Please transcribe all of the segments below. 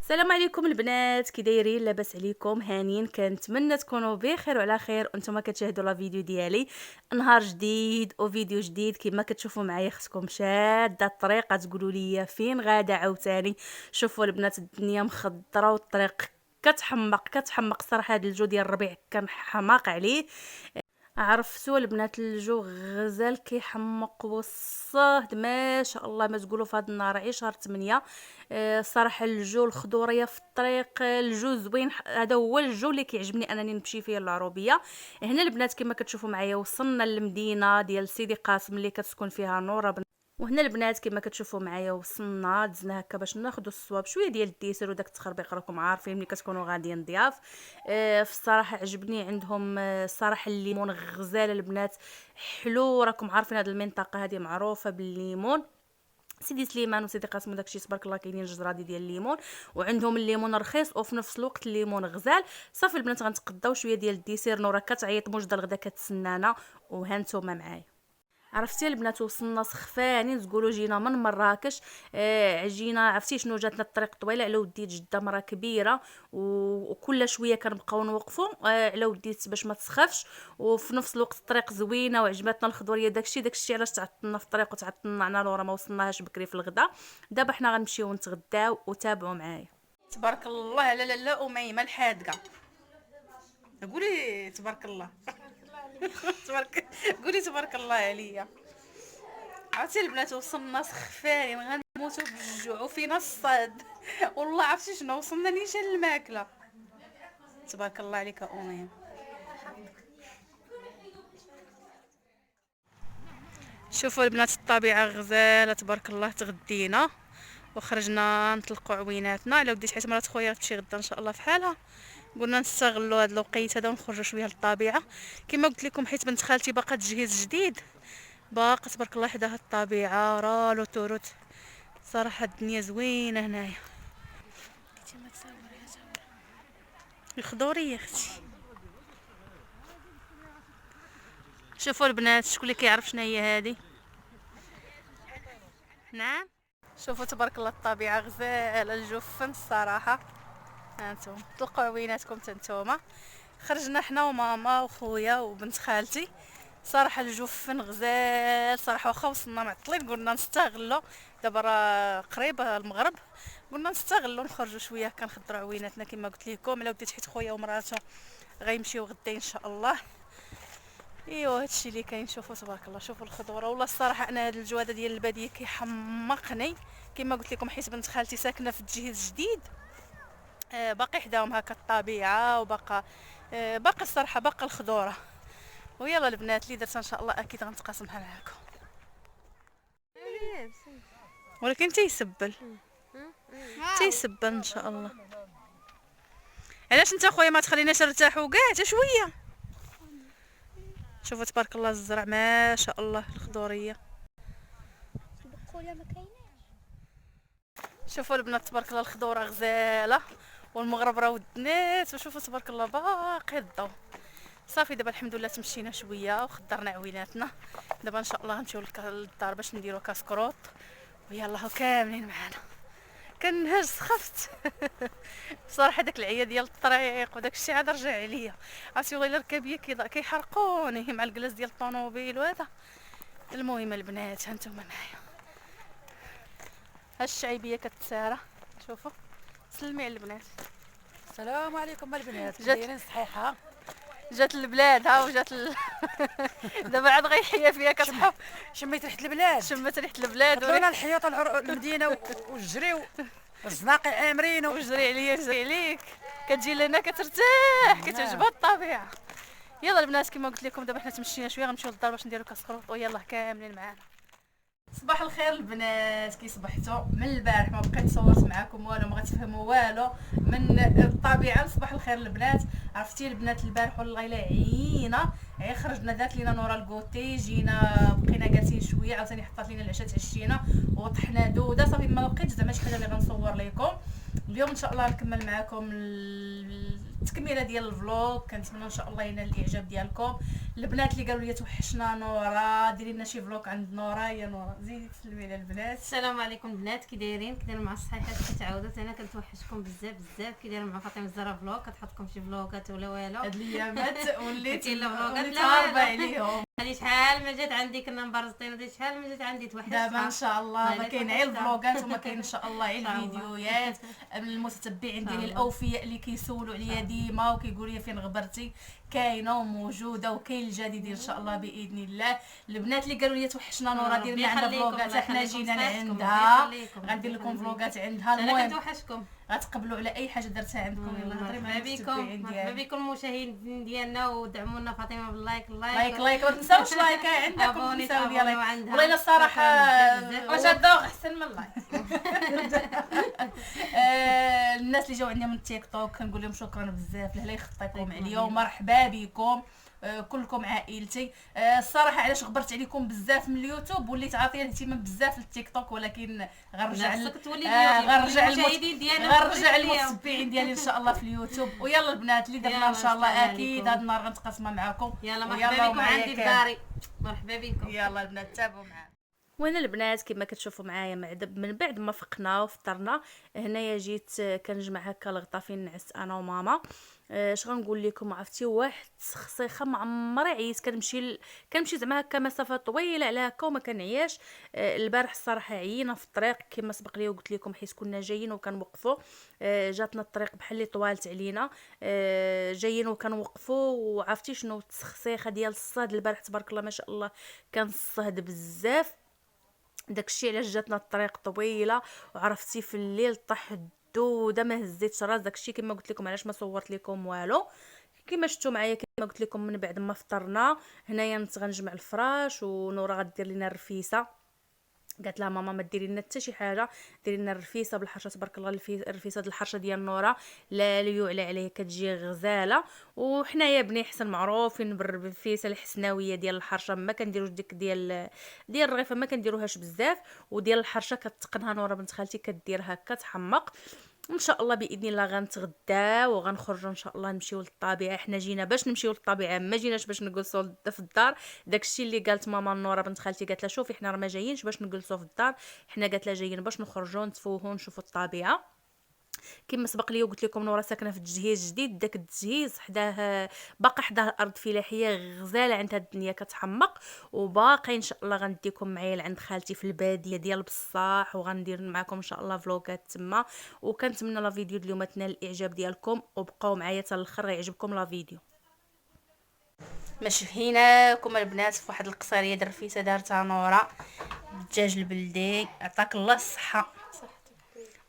السلام عليكم البنات، كي دايرين؟ لاباس عليكم؟ هانيين؟ كنتمنى تكونوا بخير وعلى خير وانتم كتشاهدوا لا فيديو ديالي. نهار جديد وفيديو جديد. كما كتشوفوا معايا خصكم شاده الطريق، تقولوا لي فين غاده عاوتاني. شوفوا البنات، الدنيا مخضره والطريق كتحمق صراحه. هذا الجو ديال الربيع كان حماق عليه. عرفتوا البنات، الجو غزال كيحمق والصهد ما شاء الله ما تقولوا في هذا النهار عي شهر 8. صراحه الجو الخضوريه في الطريق، الجو زوين. هذا هو الجو اللي كيعجبني انني نمشي فيه للعروبيه. هنا البنات كما كتشوفوا معايا وصلنا للمدينه ديال سيدي قاسم اللي كتسكن فيها نوره. وهنا البنات كما كتشوفوا معايا وصلنا، دزنا هكا باش ناخذوا الصواب شويه ديال الديسير وداك التخربيق. راكم عارفين ملي كتكونوا غاديين ضياف. في الصراحه عجبني عندهم الصراحه الليمون غزال البنات، حلو. راكم عارفين هذه المنطقه هذه معروفه بالليمون. سيدي سليمان وسيدي قاسم وداكشي تبارك الله كاينين جزرادي ديال الليمون، وعندهم الليمون رخيص وفي نفس الوقت الليمون غزال. صافي البنات غنتقداو شويه ديال الديسير. نورا كتعيط موجده الغدا كتسنانا، وها نتوما معايا. عرفتي البنات وصلنا سخفانين، تقولوا جينا من مراكش. جينا عرفتي شنو، جاتنا الطريق طويله على وديت جده مرا كبيره، وكل شويه كنبقاو نوقفوا على وديت باش ما تسخفش. وفي نفس الوقت الطريق زوينه وعجبتنا الخضوريه. داكشي علاش تعطلنا في الطريق وتعطلنا عنا لورا ما وصلناهاش بكري في الغدا. دابا حنا غنمشيو نتغداو وتابعوا معايا. تبارك الله على لاله اميمه الحادقه. قولي تبارك الله. قولي تبارك الله عليا. عرفتي البنات وصلنا سخفانين غنموتوا بالجوع وفينا الصاد. والله عرفتي شنو، وصلنا نيشان الماكله. تبارك الله عليك امي. شوفوا البنات الطبيعه غزاله تبارك الله. تغدينا وخرجنا نطلقوا عويناتنا على وديت، حيت مرات خويا تمشي غدا ان شاء الله في حالها. قلنا نستغلوا هذا الوقيت هذا ونخرجوا شويه للطبيعه كما قلت لكم، حيت بنت خالتي باقا تجهيز جديد، باقا تبارك الله حداها الطبيعه رالو توروت. صراحه الدنيا زوينه هنايا. كنتي ما تصوري الخضوريه اختي. شوفوا البنات، شكون اللي كيعرف شنو هي هذه؟ نعم. شوفوا تبارك الله الطبيعه غزاله، الجفن الصراحه. هانتوما طلقوا عويناتكم تنتوما. خرجنا حنا وماما وخويا وبنت خالتي. صراحه الجفن غزال صراحه، واخا وصلنا معطلين قلنا نستغلوا. دابا راه قريبه المغرب، قلنا نستغلوا نخرجوا شويه كنخضروا عويناتنا كما قلت لكم. على وديت حيت خويا ومراته غيمشيو غدا ان شاء الله. ايوا هادشي اللي كاين. شوفوا تبارك الله، شوفوا الخضره. والله الصراحه انا هاد الجو هذا ديال الباديه كيحمقني كما قلت لكم، حيت بنت خالتي ساكنه في تجهيز جديد. باقي حداهم هكا الطبيعه، وباقا باقي الصراحه باقي الخضوره. ويلا البنات اللي درت ان شاء الله اكيد غنتقاسمها معاكم. ولكن تيسبل ان شاء الله. علاش انت خويا ما تخليناش نرتاحوا كاع حتى شويه؟ شوفوا تبارك الله الزرع ما شاء الله الخضوريه. شوفوا البنات تبارك الله الخضوره غزاله، والمغرب راه ودنات. وشوفوا تبارك الله باقي الضو. صافي دابا الحمد لله تمشينا شويه وخضرنا عويناتنا. دابا ان شاء الله غنمشيو للدار باش نديرو كاسكروط. ويلا هو كاملين معانا. كنهاج سخفت. بصراحه داك العيا ديال الطريق وداك الشيء عاد رجع عليا. عرفتي غير الركابيه كيحرقوني مع الكلاس ديال الطوموبيل وهذا. المهم البنات هانتوما معايا، ها الشعيبيه كتسارى. شوفوا سلمي على البنات. السلام عليكم البنات، دايرين صحيحه؟ جات البلاد ها وجات دابا عاد غيحيا فيها كتصحى. شميت ريحه البلاد، شمت ريحه البلاد طلعنا الحياط المدينه والجري والزناقي عامرين وجري عليا جري عليك. كتجي لنا كترتاح، كتعجبها الطبيعه. يلا البنات كما قلت لكم دابا حنا تمشينا شويه غنمشيو للدار باش نديرو كاسكروط. ويلا كاملين معانا. صباح الخير البنات، كي صبحتوا؟ من البارح ما بقيت صورت معكم والو، ما غتفهموا والو من الطبيعه. صباح الخير البنات. عرفتي البنات البارح والله الا عينا خرجنا دات لينا نورا الكوتي، جينا بقينا جالسين شويه، عاوتاني حطات لينا العشاء تعشينا وطحنا دوده. صافي ما بقيتش زعما شي حاجه اللي غنصور لكم اليوم. ان شاء الله نكمل معكم التكميله ديال الفلوق. كنتمنى ان شاء الله ينال الاعجاب ديالكم. البنات اللي قالوا لي توحشنا نورا، ديري لنا شي فلوق عند نورا. يا نورا زيدي تسلمي على البنات. السلام عليكم البنات، كي دايرين؟ كي دايرين مع الصحيحات؟ كتعاودوا انا كنتوحشكم بزاف بزاف. كي دايرين مع فاطمه الزهراء فلوق؟ كتحطكم شي فلوقات ولا والو؟ هاد الايامات وليت كاين لا فلوقات وليت لا هاربه والو. عليهم. هذه شحال ما جات عندي كنا مبرزطين، هذه شحال ما جات عندي توحشت. دابا ان شاء الله ما الله كاين يلا غير توحشتها. الفلوقات وما كاين ان شاء الله غير إن شاء الله. الفيديوهات. المتتبعين ديالي الله. الاوفياء اللي كيسولوا عليا ديما وكيقولوا لي فين غبرتي، كاينه وموجوده وكاين الجديد ان شاء الله باذن الله. البنات اللي قالوا لي توحشنا نورا دير لنا عندها فلوقات، حنا جينا لعندها غندير لكم فلوقات عندها. انا المهم كنتوحشكم. غتقبلوا على اي حاجه درتها عندكم. يلا هضري مع مرحبا بكم، المتتبعين مرحبا ديالي. بكم المشاهدين ديالنا، ودعمونا فاطمه باللايك. لايك لايك ما تنساوش لايك عندكم أبوني، تنساو تابونيو ديال لايك. عندها. والله الا الصراحه بزاف. واش الذوق احسن من اللايك. الناس اللي جاو عندنا من التيك توك كنقول لهم شكرا بزاف، الله يخطيكم عليا ومرحبا بكم كلكم عائلتي. الصراحه علاش غبرت عليكم بزاف من اليوتيوب وليت عاطيه الاهتمام بزاف للتيك توك، ولكن غنرجع غنرجع المشاهدين ديالنا، غنرجع المتتبعين ديالي ان شاء الله في اليوتيوب. ويلا البنات اللي درنا ان شاء الله اكيد هذا النهار غنتقاسمها معكم. يلا مرحبا بكم عندي في داري، مرحبا بكم. يلا البنات تابعوا معايا. وانا البنات كما كتشوفوا معايا من بعد ما فقنا وفطرنا هنايا جيت كنجمع هكا الغطا فين نعست انا وماما. اش غنقول لكم، عرفتي واحد السخسيخه ما عمري عييت. كنمشي زعما هكا مسافه طويله على هكا وما كنعياش. البارح الصراحه عيينا في الطريق كما سبق لي وقلت لكم، حيت كنا جايين وكنوقفوا. جاتنا الطريق بحال اللي طوالت علينا. جايين وكنوقفوا، وعرفتي شنو التسخسيخه ديال الصهد البارح تبارك الله ما شاء الله كان الصهد بزاف. داكشي علاش جاتنا الطريق طويله، وعرفتي في الليل طاح الدوده ما هزيتش راس. داكشي كما قلت لكم علاش ما صورت لكم والو. كما شفتوا معايا كما قلت لكم من بعد ما فطرنا هنايا نت غنجمع الفراش، ونورا غدير لنا الرفيسه. قالت لها ماما ما ديري لنا حتى شي حاجه، ديري لنا الرفيسه بالحرشه تبارك الله. الرفيسه ديال الحرشه ديال نورا لا يعلى عليه كتجي غزاله. وحنايا بني حسن معروفين بالرفيسه الحسناويه ديال الحرشه، ما كنديروش ديك ديال الرغيفه ما كنديروهاش بزاف. وديال الحرشه كتقنها نورا بنت خالتي كدير هكا تحمق. ان شاء الله باذن الله غنتغداو وغنخرجوا ان شاء الله نمشيو للطبيعه. حنا جينا باش نمشيو للطبيعه، ما جيناش باش نجلسوا في الدار. داكشي اللي قالت ماما نورا بنت خالتي، قالت لها شوفي حنا راه ما جايينش باش نجلسوا في الدار، حنا قالت لها جايين باش نخرجوا نتفوهوا نشوفوا الطبيعه. كما سبق لي وقلت لكم نورا ساكنه في تجهيز جديد. داك التجهيز حداه باقي حداه الارض فلاحيه غزاله عندها الدنيا كتحمق. وباقي ان شاء الله غنديكم معايا لعند خالتي في الباديه ديال بصاح، وغندير معكم ان شاء الله فلوقات تما. وكنتمنى لا فيديو اليوم تنال الاعجاب ديالكم، وبقاو معايا حتى الاخر يعجبكم لا فيديو. مشفيناكم البنات في واحد القصريه درفيسه دارتها نورا، الدجاج البلدي عطاك الله الصحه.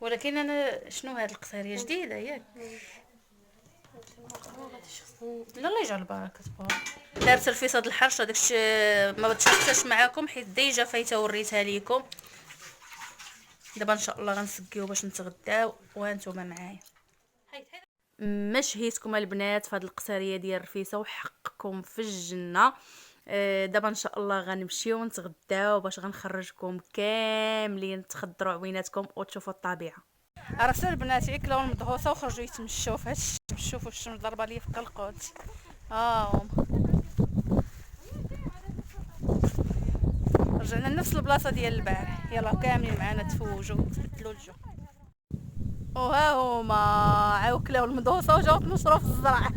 ولكن انا شنو هاد القصيريه جديده ياك؟ لا الله يجعل البركه تبارك. دارت الفيصه د الحرشه داكشي ما بتشفتش معاكم حيت ديجا فايته وريتها ليكم. دابا ان شاء الله غنسقيو باش نتغداو وانتم معايا. ما شهيتكم البنات في هاد القصيريه ديال الرفيسه وحقكم في الجنه. دابا ان شاء الله غنمشيو نتغداو باش غنخرجكم كاملين تخضروا عويناتكم وتشوفوا الطبيعه. راسل البنات ياكلوا المدهوسه وخرجوا يتمشوا في هادشي. شوفوا الشمس ضربه ليا في القلقوت. رجعنا لنفس البلاصه ديال البارح. يلا كاملين معنا تفوجوا تبدلوا الجو. وها هما عاو كلاو المدهوسه وجاو تنشروا في الزرع.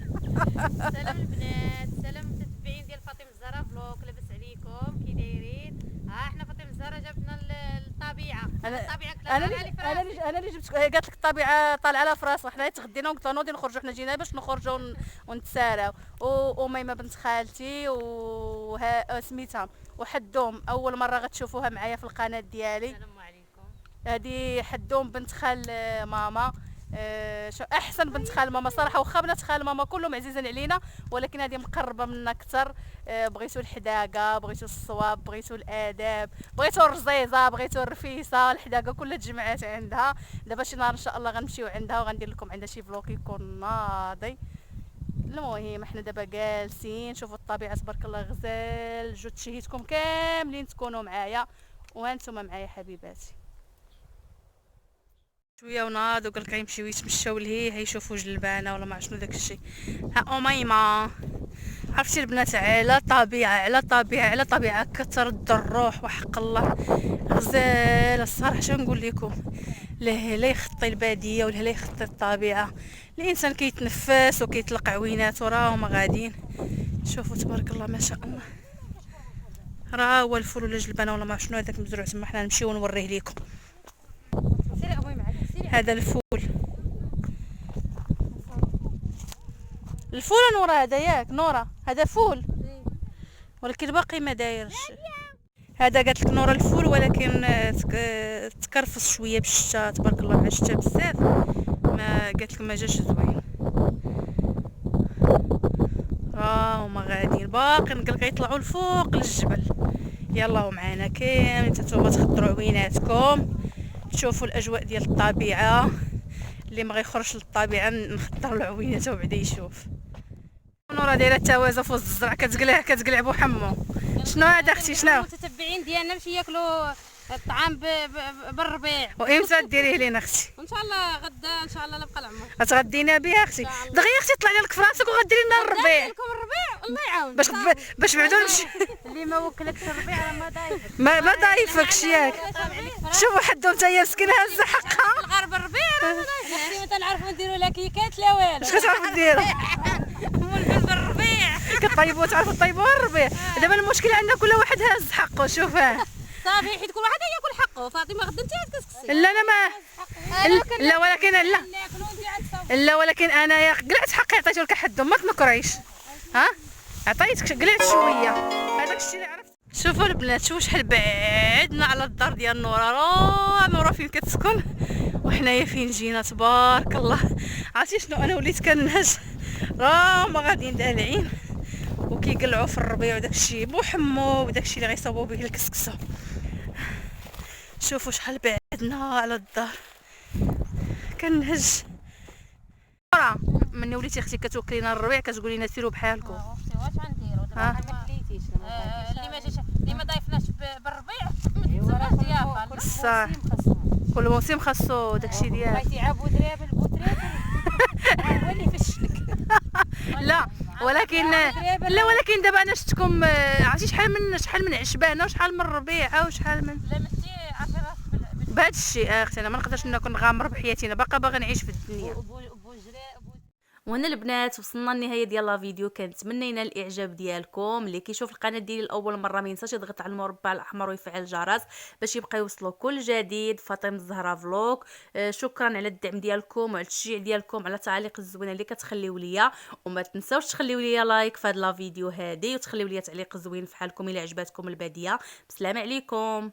سلام البنات، سلام المتتبعين ديال فاطمه الزهراء فلوق. لاباس عليكم؟ كي دايرين؟ حنا فاطمه الزهراء جابتنا للطبيعه. انا اللي جبت. قالت لك الطبيعه طالعه لها في راسها. حنا تغدينا وقلت لها نوضي نخرجوا. حنا جينا باش نخرجوا ونتساراو. وميمه بنت خالتي سميتها وحدوم اول مره غتشوفوها معايا في القناه ديالي. السلام عليكم. هذه حدوم بنت خال ماما. احسن بنت خال ماما صراحه. واخا بنات خال ماما كلهم عزيزين علينا، ولكن هذه مقربه منا اكثر. بغيتو الحداقه، بغيتو الصواب، بغيتو الاداب، بغيتو الرزيزه، بغيتو الرفيسه، الحداقه كلها تجمعات عندها. دابا شي نهار ان شاء الله غنمشيو عندها وغندير لكم عندها شي فلوق يكون ناضي. المهم احنا دابا جالسين شوفوا الطبيعه تبارك الله غزال. جو تشهيتكم كاملين تكونوا معايا وانتم معايا حبيباتي. شويه وناض وقال لك غيمشيو يتمشاو لهيه يشوفوا جلبانه ولا ما شنو داك الشيء. ها اميمه عرفتي البنات، على طبيعه على طبيعه على طبيعه كترد الروح وحق الله. غزاله الصراحه شنقول لكم، لا يخطي الباديه ولا يخطي الطبيعه. الانسان كيتنفس وكيطلق عويناته راهم غاديين. شوفوا تبارك الله ما شاء الله. راه هو الفول ولا جلبانه ولا ما شنو هذاك مزروع تما، حنا نمشيو ونوريه لكم. سيري ابوي معاك سيري. هذا الفول الفول نورا هذا ياك نورا، هذا فول ولكن باقي ما دايرش. هذا قالت لك نورا الفول ولكن تكرفص شويه بالشتا تبارك الله مع الشتا بزاف، ما قالت لك ما جاش زوين. هما غاديين باقي قالك يطلعوا الفوق للجبل. يلا معنا كامل نتوما تخضروا عويناتكم تشوفوا الاجواء ديال الطبيعه. اللي ما غيخرجش للطبيعه نخضر له عويناته وبعدا يشوف. نورا دايره التوازه في وسط الزرع كتقلع بو حمو. شنو هذا اختي شنو؟ المتتبعين ديالنا باش ياكلوا الطعام بالربيع. وامتى ديريه لينا اختي؟ ان شاء الله غدا ان شاء الله نبقى العمر. غتغدينا بها اختي؟ دغيا اختي طلع لك في راسك وغديري لنا الربيع لكم الربيع الله يعاون. باش بعدو نمشي. اللي ما وكلكش الربيع راه ما ضايفك. ما ضايفكش ياك. شوفوا حدو نتايا مسكينه هازه حقها. الغرب الربيع راه ما ضايفك. ما تنعرفوا نديروا لا كيكات لا والو. اش كتعرفوا ديروا؟ والفلفل الربيع. كطيبوا تعرفوا طيبوا الربيع. دابا المشكل عندنا كل واحد هاز حقه. شوفها صافي حيت كل واحد ياكل حقه. فاطمه غدا انت تكسكسي. لا انا ما لا ولكن انا يا قلعت حقي عطيته لك حدهم ما تنكريش. ها عطيتك قلعت شويه هذاك الشيء اللي عرفت. شوفوا البنات شوفوا شحال بعدنا على الدار ديال نورا. نورا فين كتسكن وحنايا فين جينا تبارك الله. عرفتي شنو انا وليت كنهز راهم غاديين دالعين وكيقلعوا في الربيع وداك الشيء بو حمو وداك الشيء اللي غيصاوبوا به الكسكسه. شوفوا شحال بعدنا على الدار كنهز. نورا مني وليتي اختي كتوكلينا الربيع كتقولي لنا سيروا بحالكم. اختي واش غنديروا دابا ما كليتيش. اللي ما ضايفناش بالربيع ما ضيافه. صح كل موسم خاصو داكشي ديال بغيتي عا بودريب هو اللي فشلك. لا ولكن دابا انا شفتكم عرفتي شحال من عشبانه وشحال من ربيعه وشحال من لا ماشي عارفه بهذا الشيء. اختي انا ما نقدرش نكون نغامر بحياتي، باغا نعيش في الدنيا. وهنا البنات وصلنا للنهايه ديال لا فيديو. كنتمنى ينال الاعجاب ديالكم. اللي كيشوف القناه ديالي لاول مره ما ينساش يضغط على المربع الاحمر ويفعل الجرس باش يبقى يوصلوا كل جديد. فاطمه الزهراء فلوق. شكرا على الدعم ديالكم وعلى التشجيع ديالكم على التعاليق الزوينه اللي كتخليو ليا. وما تنساوش تخليو ليا لايك في هاد لا فيديو هادي وتخليو ليا تعليق زوين فحالكم الى عجباتكم الباديه. بسلام عليكم.